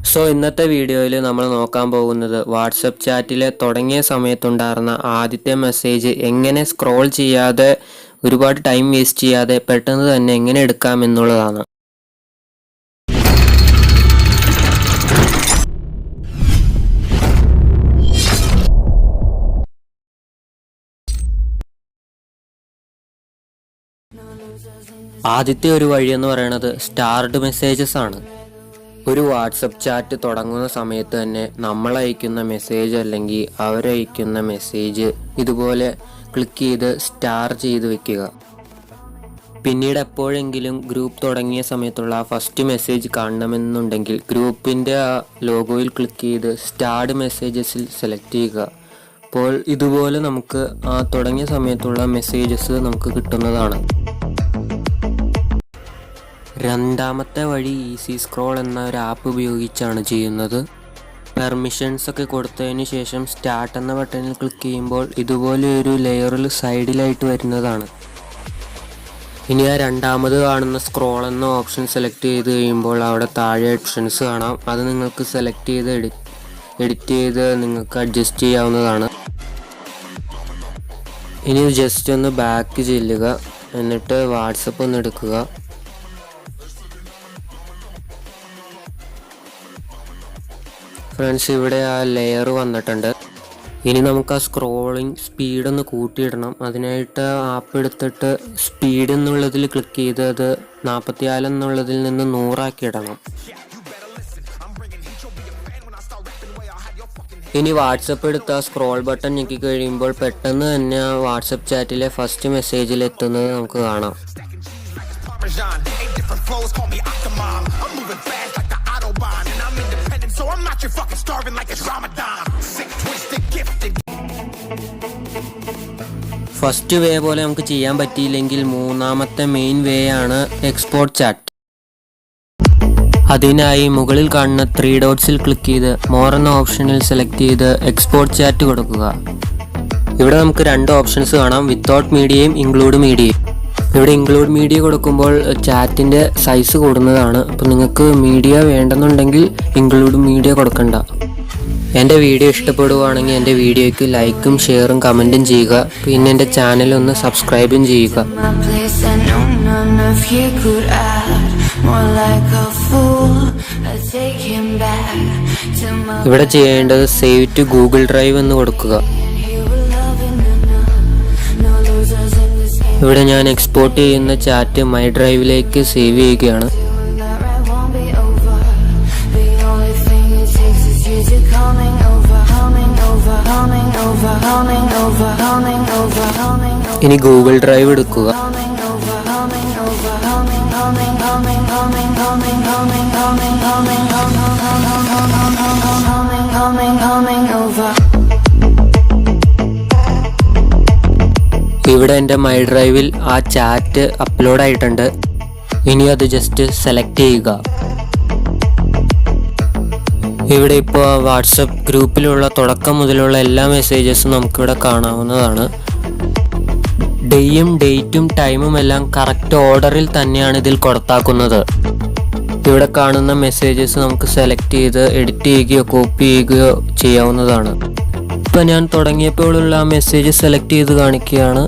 So ഇന്നത്തെ വീഡിയോയിൽ നമ്മൾ നോക്കാൻ പോകുന്നത് വാട്സപ്പ് ചാറ്റിൽ തുടങ്ങിയ സമയത്തുണ്ടായിരുന്ന ആദ്യത്തെ മെസ്സേജ് എങ്ങനെ സ്ക്രോൾ ചെയ്യാതെ ഒരുപാട് ടൈം വേസ്റ്റ് ചെയ്യാതെ പെട്ടെന്ന് തന്നെ എങ്ങനെ എടുക്കാം എന്നുള്ളതാണ്. ആദ്യത്തെ ഒരു വഴി എന്ന് പറയുന്നത് സ്റ്റാർഡ് മെസ്സേജസ് ആണ്. ഒരു വാട്സപ്പ് ചാറ്റ് തുടങ്ങുന്ന സമയത്ത് തന്നെ നമ്മൾ അയക്കുന്ന മെസ്സേജ് അല്ലെങ്കിൽ അവരയക്കുന്ന മെസ്സേജ് ഇതുപോലെ ക്ലിക്ക് ചെയ്ത് സ്റ്റാർ ചെയ്ത് വെക്കുക. പിന്നീട് എപ്പോഴെങ്കിലും ഗ്രൂപ്പ് തുടങ്ങിയ സമയത്തുള്ള ഫസ്റ്റ് മെസ്സേജ് കാണണമെന്നുണ്ടെങ്കിൽ ഗ്രൂപ്പിൻ്റെ ആ ലോഗോയിൽ ക്ലിക്ക് ചെയ്ത് സ്റ്റാർഡ് മെസ്സേജസിൽ സെലക്ട് ചെയ്യുക. അപ്പോൾ ഇതുപോലെ നമുക്ക് ആ തുടങ്ങിയ സമയത്തുള്ള മെസ്സേജസ് നമുക്ക് കിട്ടുന്നതാണ്. രണ്ടാമത്തെ വഴി ഈസി സ്ക്രോൾ എന്ന ഒരു ആപ്പ് ഉപയോഗിച്ചാണ് ചെയ്യുന്നത്. പെർമിഷൻസ് ഒക്കെ കൊടുത്തതിന് ശേഷം സ്റ്റാർട്ട് എന്ന ബട്ടണിൽ ക്ലിക്ക് ചെയ്യുമ്പോൾ ഇതുപോലെ ഒരു ലെയറിൽ സൈഡിലായിട്ട് വരുന്നതാണ്. ഇനി ആ രണ്ടാമത് കാണുന്ന സ്ക്രോൾ എന്ന ഓപ്ഷൻ സെലക്ട് ചെയ്ത് കഴിയുമ്പോൾ അവിടെ താഴെ ഓപ്ഷൻസ് കാണാം. അത് നിങ്ങൾക്ക് സെലക്ട് ചെയ്ത് എഡിറ്റ് ചെയ്ത് നിങ്ങൾക്ക് അഡ്ജസ്റ്റ് ചെയ്യാവുന്നതാണ്. ഇനി ജസ്റ്റ് ഒന്ന് ബാക്ക് ചെല്ലുക, എന്നിട്ട് വാട്സപ്പ് ഒന്ന് എടുക്കുക. ഫ്രണ്ട്സ്, ഇവിടെ ആ ലെയർ വന്നിട്ടുണ്ട്. ഇനി നമുക്ക് ആ സ്ക്രോളിങ് സ്പീഡൊന്ന് കൂട്ടിയിടണം. അതിനായിട്ട് ആപ്പ് എടുത്തിട്ട് സ്പീഡ് എന്നുള്ളതിൽ ക്ലിക്ക് ചെയ്ത് അത് 44 എന്നുള്ളതിൽ നിന്ന് 100 ആക്കി ഇടണം. ഇനി വാട്സപ്പ് എടുത്ത് ആ സ്ക്രോൾ ബട്ടൺ ഞെക്കി കഴിയുമ്പോൾ പെട്ടെന്ന് തന്നെ വാട്സപ്പ് ചാറ്റിലെ ഫസ്റ്റ് മെസ്സേജിൽ എത്തുന്നത് നമുക്ക് കാണാം. ഫസ്റ്റ് വേ പോലെ നമുക്ക് ചെയ്യാൻ പറ്റിയില്ലെങ്കിൽ മൂന്നാമത്തെ മെയിൻ വേ ആണ് എക്സ്പോർട്ട് ചാറ്റ്. അതിനായി മുകളിൽ കാണുന്ന 3 ഡോട്ട്സിൽ ക്ലിക്ക് ചെയ്ത് മോർ എന്ന ഓപ്ഷനിൽ സെലക്ട് ചെയ്ത് എക്സ്പോർട്ട് ചാറ്റ് കൊടുക്കുക. ഇവിടെ നമുക്ക് 2 ഓപ്ഷൻസ് കാണാം, വിത്തൗട്ട് മീഡിയയും ഇൻക്ലൂഡ് മീഡിയയും. ഇവിടെ ഇൻക്ലൂഡ് മീഡിയ കൊടുക്കുമ്പോൾ ചാറ്റിൻ്റെ സൈസ് കൂടുന്നതാണ്. അപ്പോൾ നിങ്ങൾക്ക് മീഡിയ വേണ്ടെന്നുണ്ടെങ്കിൽ ഇൻക്ലൂഡ് മീഡിയ കൊടുക്കണ്ട. എൻ്റെ വീഡിയോ ഇഷ്ടപ്പെടുകയാണെങ്കിൽ എൻ്റെ വീഡിയോയ്ക്ക് ലൈക്കും ഷെയറും കമൻറ്റും ചെയ്യുക. പിന്നെ എൻ്റെ ചാനൽ ഒന്ന് സബ്സ്ക്രൈബും ചെയ്യുക. ഇവിടെ ചെയ്യേണ്ടത് സേവ് ടു ഗൂഗിൾ ഡ്രൈവ് എന്ന് കൊടുക്കുക. ഇവിടെ ഞാൻ എക്സ്പോർട്ട് ചെയ്യുന്ന ചാറ്റ് മൈ ഡ്രൈവിലേക്ക് സേവ് ചെയ്യുകയാണ്. ഇനി ഗൂഗിൾ ഡ്രൈവ് എടുക്കുക. ഇവിടെ എൻ്റെ മൈ ഡ്രൈവിൽ ആ ചാറ്റ് അപ്ലോഡ് ആയിട്ടുണ്ട്. ഇനി അത് ജസ്റ്റ് സെലക്ട് ചെയ്യുക. ഇവിടെ ഇപ്പോൾ വാട്സപ്പ് ഗ്രൂപ്പിലുള്ള തുടക്കം മുതലുള്ള എല്ലാ മെസ്സേജസും നമുക്കിവിടെ കാണാവുന്നതാണ്. ഡേയും ഡേറ്റും ടൈമും എല്ലാം കറക്റ്റ് ഓർഡറിൽ തന്നെയാണ് ഇതിൽ കൊടുത്താക്കുന്നത്. ഇവിടെ കാണുന്ന മെസ്സേജസ് നമുക്ക് സെലക്ട് ചെയ്ത് എഡിറ്റ് ചെയ്യുകയോ കോപ്പി ചെയ്യുകയോ ചെയ്യാവുന്നതാണ്. ഇപ്പം ഞാൻ തുടങ്ങിയപ്പോഴുള്ള ആ മെസ്സേജ് സെലക്ട് ചെയ്ത് കാണിക്കുകയാണ്.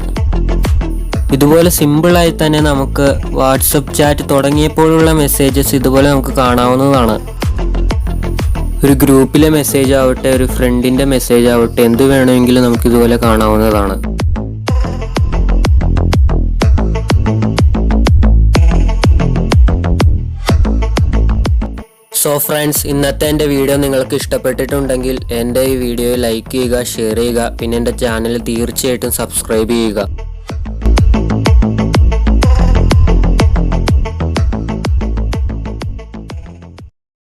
ഇതുപോലെ സിമ്പിളായി തന്നെ നമുക്ക് വാട്സപ്പ് ചാറ്റ് തുടങ്ങിയപ്പോഴുള്ള മെസ്സേജസ് ഇതുപോലെ നമുക്ക് കാണാവുന്നതാണ്. ഒരു ഗ്രൂപ്പിലെ മെസ്സേജ് ആവട്ടെ, ഒരു ഫ്രണ്ടിൻ്റെ മെസ്സേജ് ആവട്ടെ, എന്ത് വേണമെങ്കിലും നമുക്കിതുപോലെ കാണാവുന്നതാണ്. സോ ഫ്രണ്ട്സ്, ഇന്നത്തെ എൻ്റെ വീഡിയോ നിങ്ങൾക്ക് ഇഷ്ടപ്പെട്ടിട്ടുണ്ടെങ്കിൽ എൻ്റെ ഈ വീഡിയോ ലൈക്ക് ചെയ്യുക, ഷെയർ ചെയ്യുക. പിന്നെ എൻ്റെ ചാനൽ തീർച്ചയായിട്ടും സബ്സ്ക്രൈബ് ചെയ്യുക.